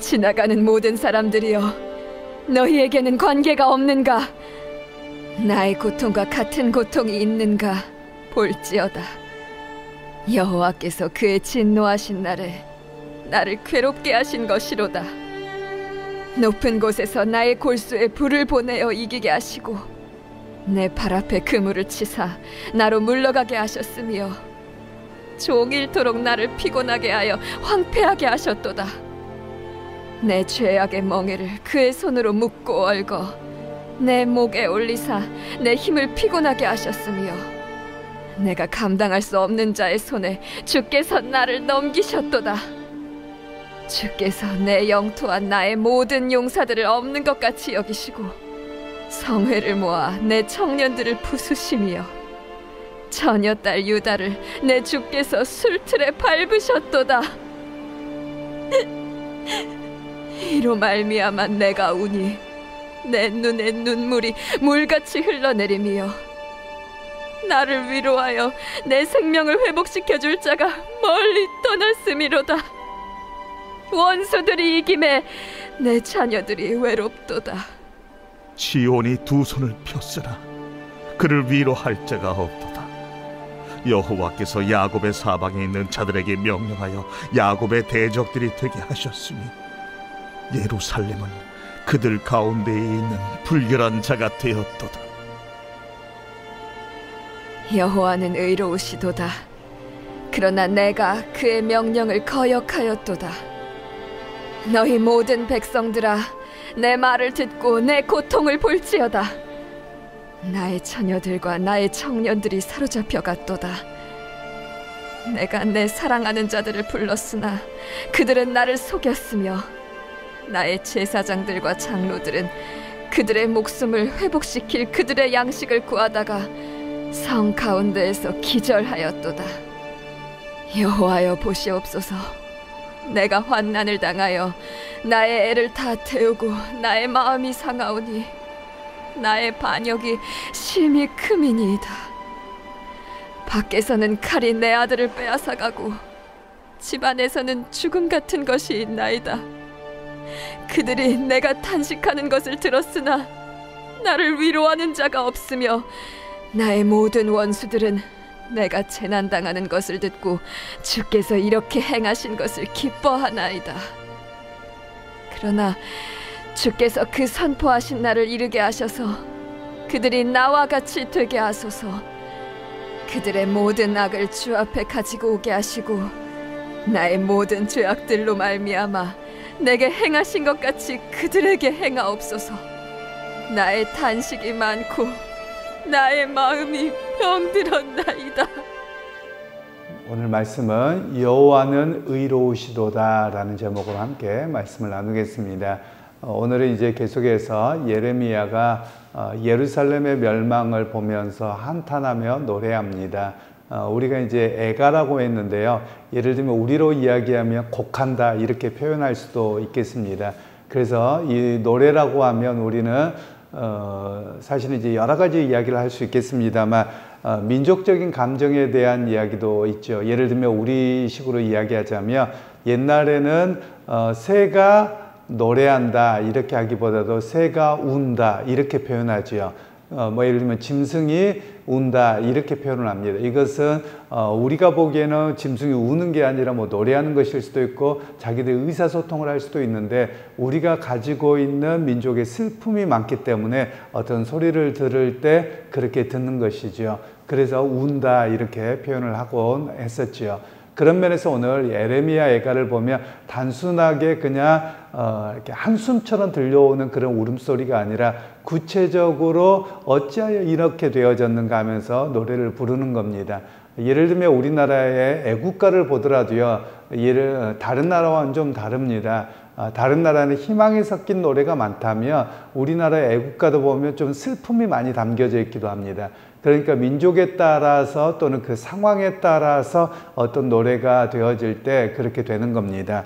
지나가는 모든 사람들이여, 너희에게는 관계가 없는가? 나의 고통과 같은 고통이 있는가? 볼지어다. 여호와께서 그의 진노하신 날에 나를 괴롭게 하신 것이로다. 높은 곳에서 나의 골수에 불을 보내어 이기게 하시고 내 발 앞에 그물을 치사 나로 물러가게 하셨으며 종일토록 나를 피곤하게 하여 황폐하게 하셨도다. 내 죄악의 멍에를 그의 손으로 묶고 얽어 내 목에 올리사 내 힘을 피곤하게 하셨으며 내가 감당할 수 없는 자의 손에 주께서 나를 넘기셨도다. 주께서 내 영토와 나의 모든 용사들을 없는 것 같이 여기시고 성회를 모아 내 청년들을 부수시며 처녀딸 유다를 내 주께서 술틀에 밟으셨도다. 이로 말미암아 내가 우니 내 눈에 눈물이 물같이 흘러내리며 나를 위로하여 내 생명을 회복시켜줄 자가 멀리 떠났음이로다. 원수들이 이김에 내 자녀들이 외롭도다. 시온이 두 손을 폈으나 그를 위로할 자가 없도다. 여호와께서 야곱의 사방에 있는 자들에게 명령하여 야곱의 대적들이 되게 하셨으니 예루살렘은 그들 가운데에 있는 불결한 자가 되었도다. 여호와는 의로우시도다. 그러나 내가 그의 명령을 거역하였도다. 너희 모든 백성들아, 내 말을 듣고 내 고통을 볼지어다. 나의 처녀들과 나의 청년들이 사로잡혀 갔도다. 내가 내 사랑하는 자들을 불렀으나 그들은 나를 속였으며 나의 제사장들과 장로들은 그들의 목숨을 회복시킬 그들의 양식을 구하다가 성 가운데에서 기절하였도다. 여호와여 보시옵소서. 내가 환난을 당하여 나의 애를 다 태우고 나의 마음이 상하오니 나의 반역이 심히 크미니이다. 밖에서는 칼이 내 아들을 빼앗아가고 집안에서는 죽음 같은 것이 있나이다. 그들이 내가 탄식하는 것을 들었으나 나를 위로하는 자가 없으며 나의 모든 원수들은 내가 재난당하는 것을 듣고 주께서 이렇게 행하신 것을 기뻐하나이다. 그러나 주께서 그 선포하신 날을 이르게 하셔서 그들이 나와 같이 되게 하소서. 그들의 모든 악을 주 앞에 가지고 오게 하시고 나의 모든 죄악들로 말미암아 내게 행하신 것 같이 그들에게 행하옵소서. 나의 탄식이 많고 나의 마음이 병들었나이다. 오늘 말씀은 여호와는 의로우시도다 라는 제목으로 함께 말씀을 나누겠습니다. 오늘은 이제 계속해서 예레미야가 예루살렘의 멸망을 보면서 한탄하며 노래합니다. 우리가 이제 애가라고 했는데요. 예를 들면 우리로 이야기하면 곡한다 이렇게 표현할 수도 있겠습니다. 그래서 이 노래라고 하면 우리는 사실은 이제 여러 가지 이야기를 할 수 있겠습니다만 민족적인 감정에 대한 이야기도 있죠. 예를 들면 우리식으로 이야기하자면 옛날에는 새가 노래한다 이렇게 하기보다도 새가 운다 이렇게 표현하죠. 예를 들면 짐승이 운다 이렇게 표현을 합니다. 이것은 우리가 보기에는 짐승이 우는 게 아니라 노래하는 것일 수도 있고 자기들 의사소통을 할 수도 있는데 우리가 가지고 있는 민족의 슬픔이 많기 때문에 어떤 소리를 들을 때 그렇게 듣는 것이죠. 그래서 운다 이렇게 표현을 하곤 했었죠. 그런 면에서 오늘 예레미야 애가를 보면 단순하게 그냥 이렇게 한숨처럼 들려오는 그런 울음소리가 아니라 구체적으로 어찌하여 이렇게 되어졌는가 하면서 노래를 부르는 겁니다. 예를 들면 우리나라의 애국가를 보더라도요, 다른 나라와는 좀 다릅니다. 다른 나라는 희망이 섞인 노래가 많다면 우리나라의 애국가도 보면 좀 슬픔이 많이 담겨져 있기도 합니다. 그러니까 민족에 따라서 또는 그 상황에 따라서 어떤 노래가 되어질 때 그렇게 되는 겁니다.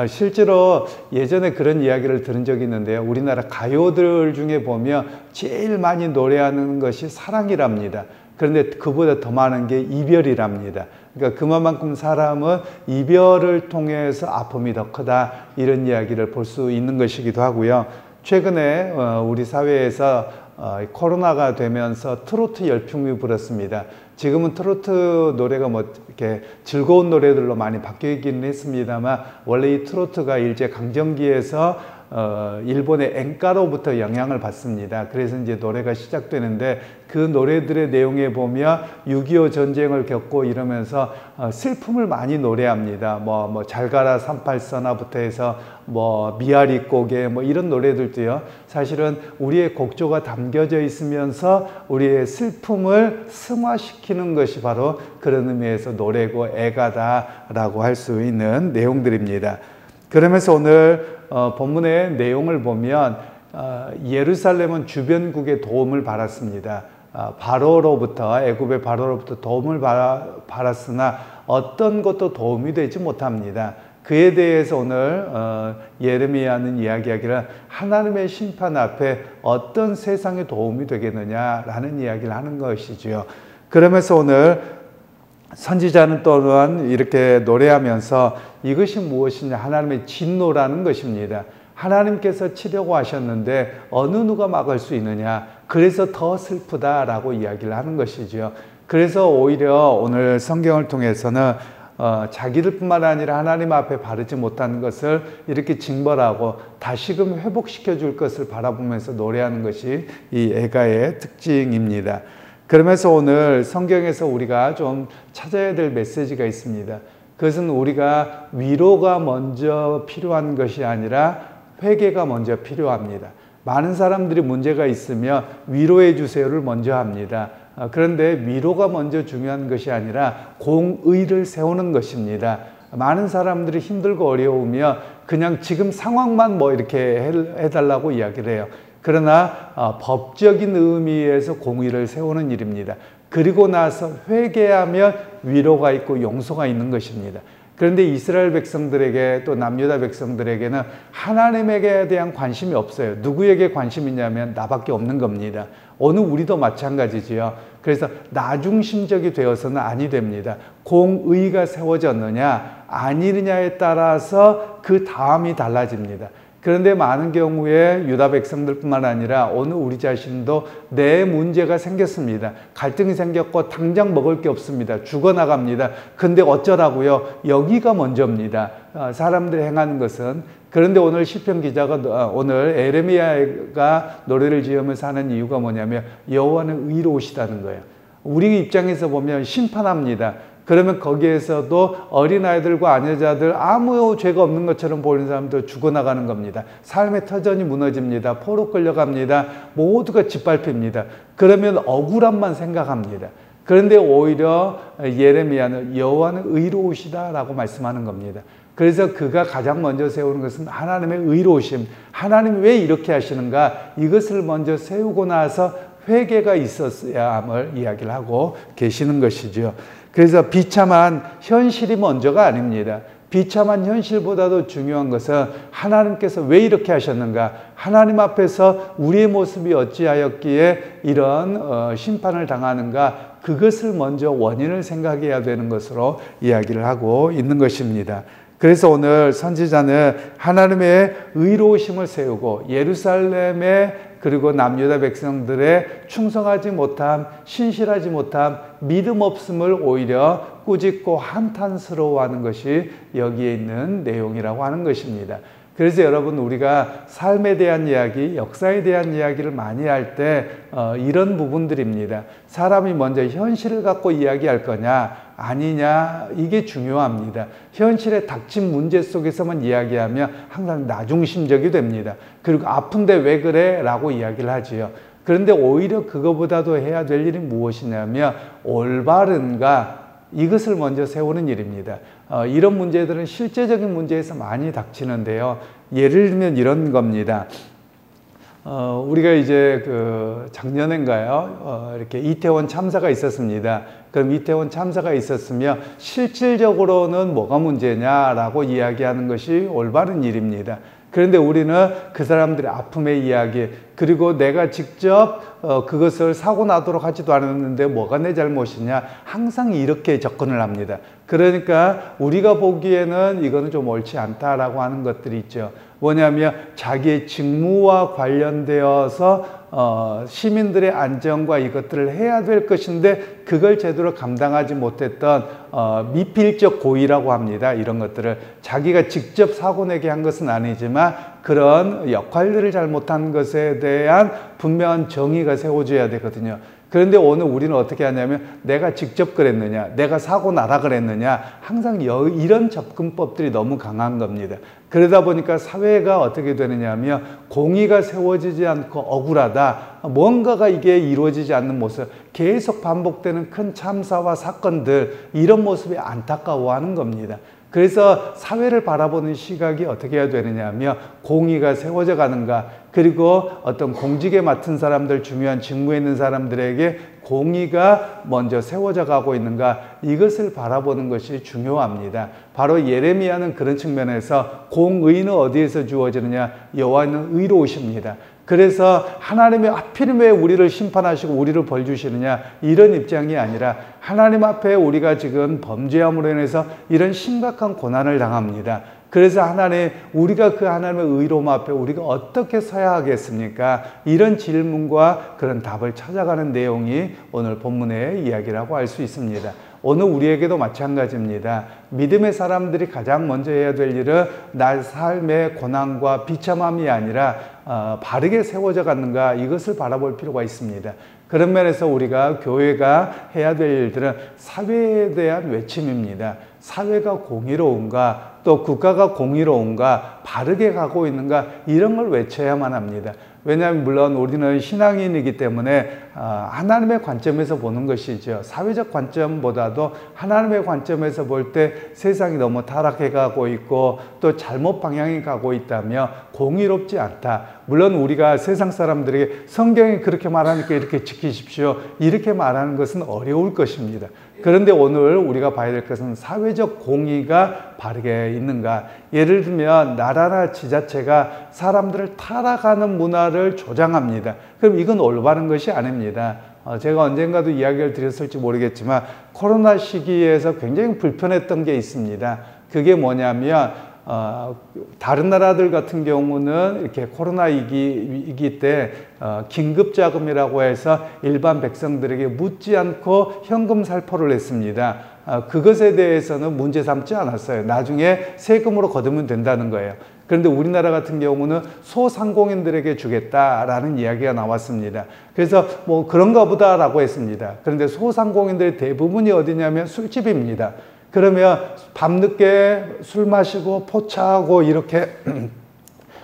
실제로 예전에 그런 이야기를 들은 적이 있는데요. 우리나라 가요들 중에 보면 제일 많이 노래하는 것이 사랑이랍니다. 그런데 그보다 더 많은 게 이별이랍니다. 그러니까 그만큼 사람은 이별을 통해서 아픔이 더 크다, 이런 이야기를 볼 수 있는 것이기도 하고요. 최근에 우리 사회에서 코로나가 되면서 트로트 열풍이 불었습니다. 지금은 트로트 노래가 뭐 이렇게 즐거운 노래들로 많이 바뀌기는 했습니다만, 원래 이 트로트가 일제 강점기에서 일본의 엔카로부터 영향을 받습니다. 그래서 이제 노래가 시작되는데, 그 노래들의 내용에 보면 6.25 전쟁을 겪고 이러면서 슬픔을 많이 노래합니다. 뭐 잘 가라 38선아부터 해서 뭐 미아리 고개 뭐 이런 노래들도요, 사실은 우리의 곡조가 담겨져 있으면서 우리의 슬픔을 승화시키는 것이 바로 그런 의미에서 노래고 애가다라고 할 수 있는 내용들입니다. 그러면서 오늘 본문의 내용을 보면 예루살렘은 주변국의 도움을 받았습니다. 바로로부터, 애굽의 바로로부터 도움을 받았으나 어떤 것도 도움이 되지 못합니다. 그에 대해서 오늘 예레미야는 이야기하기를 하나님의 심판 앞에 어떤 세상의 도움이 되겠느냐라는 이야기를 하는 것이지요. 그러면서 오늘 선지자는 또한 이렇게 노래하면서 이것이 무엇이냐, 하나님의 진노라는 것입니다. 하나님께서 치려고 하셨는데 어느 누가 막을 수 있느냐, 그래서 더 슬프다라고 이야기를 하는 것이죠. 그래서 오히려 오늘 성경을 통해서는 자기들뿐만 아니라 하나님 앞에 바르지 못하는 것을 이렇게 징벌하고 다시금 회복시켜 줄 것을 바라보면서 노래하는 것이 이 애가의 특징입니다. 그러면서 오늘 성경에서 우리가 좀 찾아야 될 메시지가 있습니다. 그것은 우리가 위로가 먼저 필요한 것이 아니라 회개가 먼저 필요합니다. 많은 사람들이 문제가 있으면 위로해 주세요를 먼저 합니다. 그런데 위로가 먼저 중요한 것이 아니라 공의를 세우는 것입니다. 많은 사람들이 힘들고 어려우면 그냥 지금 상황만 뭐 이렇게 해달라고 이야기를 해요. 그러나 법적인 의미에서 공의를 세우는 일입니다. 그리고 나서 회개하면 위로가 있고 용서가 있는 것입니다. 그런데 이스라엘 백성들에게 또 남유다 백성들에게는 하나님에게 대한 관심이 없어요. 누구에게 관심이 있냐면 나밖에 없는 겁니다. 오늘 우리도 마찬가지지요. 그래서 나중심적이 되어서는 아니 됩니다. 공의가 세워졌느냐 아니느냐에 따라서 그 다음이 달라집니다. 그런데 많은 경우에 유다 백성들뿐만 아니라 오늘 우리 자신도 내 문제가 생겼습니다. 갈등이 생겼고 당장 먹을 게 없습니다. 죽어나갑니다. 근데 어쩌라고요? 여기가 먼저입니다. 사람들이 행하는 것은. 그런데 오늘 시편 기자가 오늘 에레미야가 노래를 지으면서 하는 이유가 뭐냐면 여호와는 의로우시다는 거예요. 우리 입장에서 보면 심판합니다. 그러면 거기에서도 어린아이들과 아내자들 아무 죄가 없는 것처럼 보이는 사람도 죽어나가는 겁니다. 삶의 터전이 무너집니다. 포로 끌려갑니다. 모두가 짓밟힙니다. 그러면 억울함만 생각합니다. 그런데 오히려 예레미야는 여호와는 의로우시다라고 말씀하는 겁니다. 그래서 그가 가장 먼저 세우는 것은 하나님의 의로우심, 하나님이 왜 이렇게 하시는가, 이것을 먼저 세우고 나서 회개가 있었어야 함을 이야기를 하고 계시는 것이죠. 그래서 비참한 현실이 먼저가 아닙니다. 비참한 현실보다도 중요한 것은 하나님께서 왜 이렇게 하셨는가, 하나님 앞에서 우리의 모습이 어찌하였기에 이런 심판을 당하는가, 그것을 먼저 원인을 생각해야 되는 것으로 이야기를 하고 있는 것입니다. 그래서 오늘 선지자는 하나님의 의로우심을 세우고 예루살렘의 그리고 남유다 백성들의 충성하지 못함, 신실하지 못함, 믿음 없음을 오히려 꾸짖고 한탄스러워하는 것이 여기에 있는 내용이라고 하는 것입니다. 그래서 여러분, 우리가 삶에 대한 이야기, 역사에 대한 이야기를 많이 할 때 이런 부분들입니다. 사람이 먼저 현실을 갖고 이야기할 거냐 아니냐, 이게 중요합니다. 현실에 닥친 문제 속에서만 이야기하면 항상 나중심적이 됩니다. 그리고 아픈데 왜 그래? 라고 이야기를 하지요. 그런데 오히려 그거보다도 해야 될 일이 무엇이냐면 올바른가, 이것을 먼저 세우는 일입니다. 이런 문제들은 실제적인 문제에서 많이 닥치는데요. 예를 들면 이런 겁니다. 우리가 이제 작년인가요? 이렇게 이태원 참사가 있었습니다. 그럼 이태원 참사가 있었으면 실질적으로는 뭐가 문제냐라고 이야기하는 것이 올바른 일입니다. 그런데 우리는 그 사람들의 아픔의 이야기, 그리고 내가 직접 그것을 사고 나도록 하지도 않았는데 뭐가 내 잘못이냐, 항상 이렇게 접근을 합니다. 그러니까 우리가 보기에는 이거는 좀 옳지 않다라고 하는 것들이 있죠. 뭐냐면 자기의 직무와 관련되어서 시민들의 안전과 이것들을 해야 될 것인데 그걸 제대로 감당하지 못했던 미필적 고의라고 합니다. 이런 것들을 자기가 직접 사고 내게 한 것은 아니지만 그런 역할들을 잘못한 것에 대한 분명한 정의가 세워져야 되거든요. 그런데 오늘 우리는 어떻게 하냐면 내가 직접 그랬느냐, 내가 사고 나라 그랬느냐, 항상 이런 접근법들이 너무 강한 겁니다. 그러다 보니까 사회가 어떻게 되느냐 하면 공의가 세워지지 않고 억울하다, 뭔가가 이게 이루어지지 않는 모습, 계속 반복되는 큰 참사와 사건들, 이런 모습이 안타까워하는 겁니다. 그래서 사회를 바라보는 시각이 어떻게 해야 되느냐 하면 공의가 세워져 가는가, 그리고 어떤 공직에 맡은 사람들, 중요한 직무에 있는 사람들에게 공의가 먼저 세워져 가고 있는가, 이것을 바라보는 것이 중요합니다. 바로 예레미야는 그런 측면에서 공의는 어디에서 주어지느냐, 여호와는 의로우십니다. 그래서 하나님이 하필이면 왜 우리를 심판하시고 우리를 벌 주시느냐, 이런 입장이 아니라 하나님 앞에 우리가 지금 범죄함으로 인해서 이런 심각한 고난을 당합니다. 그래서 하나님, 우리가 그 하나님의 의로움 앞에 우리가 어떻게 서야 하겠습니까? 이런 질문과 그런 답을 찾아가는 내용이 오늘 본문의 이야기라고 할 수 있습니다. 오늘 우리에게도 마찬가지입니다. 믿음의 사람들이 가장 먼저 해야 될 일은 나 삶의 고난과 비참함이 아니라 바르게 세워져 갔는가, 이것을 바라볼 필요가 있습니다. 그런 면에서 우리가 교회가 해야 될 일들은 사회에 대한 외침입니다. 사회가 공의로운가, 또 국가가 공의로운가, 바르게 가고 있는가, 이런 걸 외쳐야만 합니다. 왜냐하면 물론 우리는 신앙인이기 때문에 하나님의 관점에서 보는 것이죠. 사회적 관점보다도 하나님의 관점에서 볼 때 세상이 너무 타락해 가고 있고 또 잘못 방향에 가고 있다며 공의롭지 않다. 물론 우리가 세상 사람들에게 성경이 그렇게 말하니까 이렇게 지키십시오, 이렇게 말하는 것은 어려울 것입니다. 그런데 오늘 우리가 봐야 될 것은 사회적 공의가 바르게 있는가. 예를 들면 나라나 지자체가 사람들을 타락하는 문화를 조장합니다. 그럼 이건 올바른 것이 아닙니다. 제가 언젠가도 이야기를 드렸을지 모르겠지만 코로나 시기에서 굉장히 불편했던 게 있습니다. 그게 뭐냐면 다른 나라들 같은 경우는 이렇게 코로나 위기 때 긴급자금이라고 해서 일반 백성들에게 묻지 않고 현금 살포를 했습니다. 그것에 대해서는 문제 삼지 않았어요. 나중에 세금으로 거두면 된다는 거예요. 그런데 우리나라 같은 경우는 소상공인들에게 주겠다라는 이야기가 나왔습니다. 그래서 뭐 그런가 보다라고 했습니다. 그런데 소상공인들의 대부분이 어디냐면 술집입니다. 그러면 밤늦게 술 마시고 포차하고 이렇게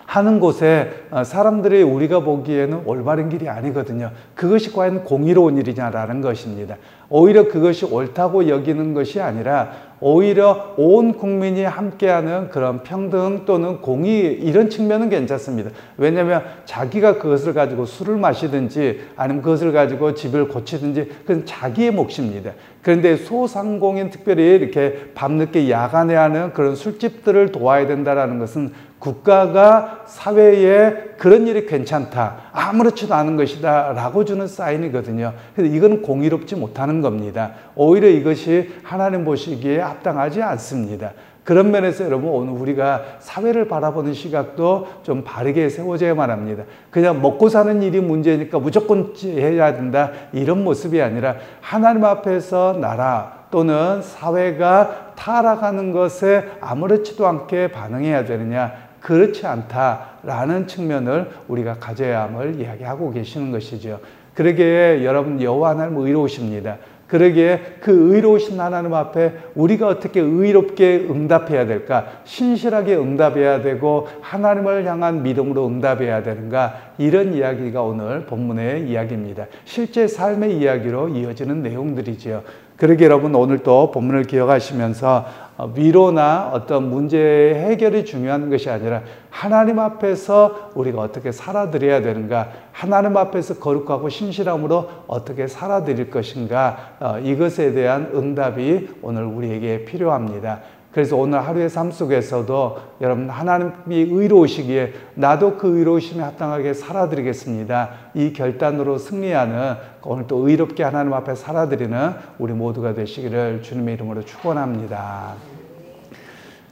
하는 곳에 사람들이 우리가 보기에는 올바른 길이 아니거든요. 그것이 과연 공의로운 일이냐라는 것입니다. 오히려 그것이 옳다고 여기는 것이 아니라 오히려 온 국민이 함께하는 그런 평등 또는 공의, 이런 측면은 괜찮습니다. 왜냐하면 자기가 그것을 가지고 술을 마시든지 아니면 그것을 가지고 집을 고치든지 그건 자기의 몫입니다. 그런데 소상공인, 특별히 이렇게 밤늦게 야간에 하는 그런 술집들을 도와야 된다는 것은 국가가 사회에 그런 일이 괜찮다, 아무렇지도 않은 것이다 라고 주는 사인이거든요. 그래서 이건 공의롭지 못하는 겁니다. 오히려 이것이 하나님 보시기에 합당하지 않습니다. 그런 면에서 여러분, 오늘 우리가 사회를 바라보는 시각도 좀 바르게 세워져야만 합니다. 그냥 먹고 사는 일이 문제니까 무조건 해야 된다, 이런 모습이 아니라 하나님 앞에서 나라 또는 사회가 타락하는 것에 아무렇지도 않게 반응해야 되느냐, 그렇지 않다라는 측면을 우리가 가져야 함을 이야기하고 계시는 것이죠. 그러기에 여러분, 여호와 하나님 의로우십니다. 그러기에 그 의로우신 하나님 앞에 우리가 어떻게 의롭게 응답해야 될까? 신실하게 응답해야 되고 하나님을 향한 믿음으로 응답해야 되는가? 이런 이야기가 오늘 본문의 이야기입니다. 실제 삶의 이야기로 이어지는 내용들이지요. 그러기에 여러분, 오늘 또 본문을 기억하시면서 위로나 어떤 문제의 해결이 중요한 것이 아니라 하나님 앞에서 우리가 어떻게 살아드려야 되는가, 하나님 앞에서 거룩하고 신실함으로 어떻게 살아드릴 것인가, 이것에 대한 응답이 오늘 우리에게 필요합니다. 그래서 오늘 하루의 삶 속에서도 여러분 하나님이 의로우시기에 나도 그 의로우심에 합당하게 살아드리겠습니다. 이 결단으로 승리하는 오늘 또 의롭게 하나님 앞에 살아드리는 우리 모두가 되시기를 주님의 이름으로 축원합니다.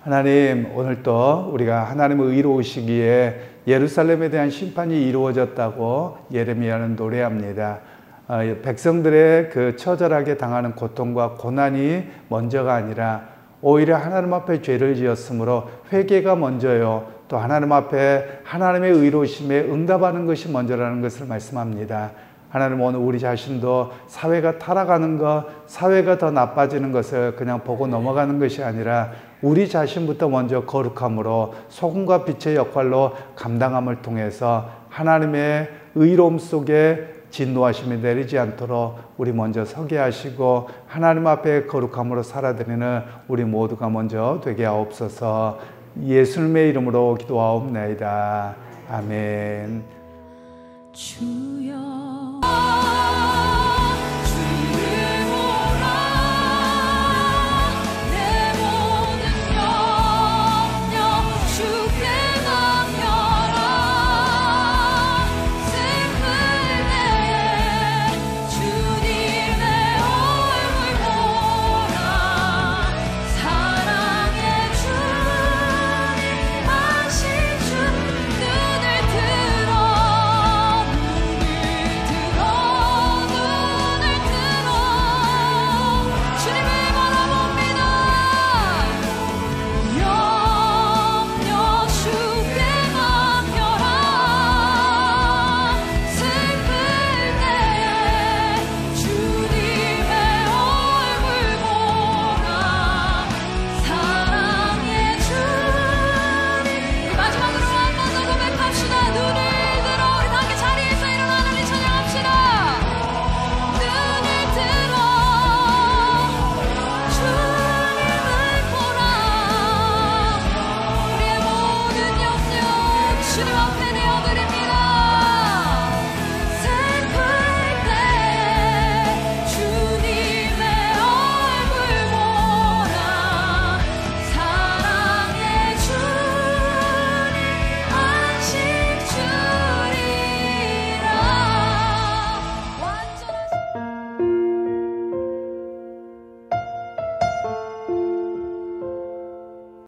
하나님, 오늘 또 우리가 하나님의 의로우시기에 예루살렘에 대한 심판이 이루어졌다고 예레미야는 노래합니다. 백성들의 그 처절하게 당하는 고통과 고난이 먼저가 아니라 오히려 하나님 앞에 죄를 지었으므로 회개가 먼저요, 또 하나님 앞에 하나님의 의로우심에 응답하는 것이 먼저라는 것을 말씀합니다. 하나님, 오늘 우리 자신도 사회가 타락하는 것, 사회가 더 나빠지는 것을 그냥 보고 넘어가는 것이 아니라 우리 자신부터 먼저 거룩함으로 소금과 빛의 역할로 감당함을 통해서 하나님의 의로움 속에 진노하심이 내리지 않도록 우리 먼저 서게 하시고 하나님 앞에 거룩함으로 살아드리는 우리 모두가 먼저 되게 하옵소서. 예수님의 이름으로 기도하옵나이다. 아멘. 주여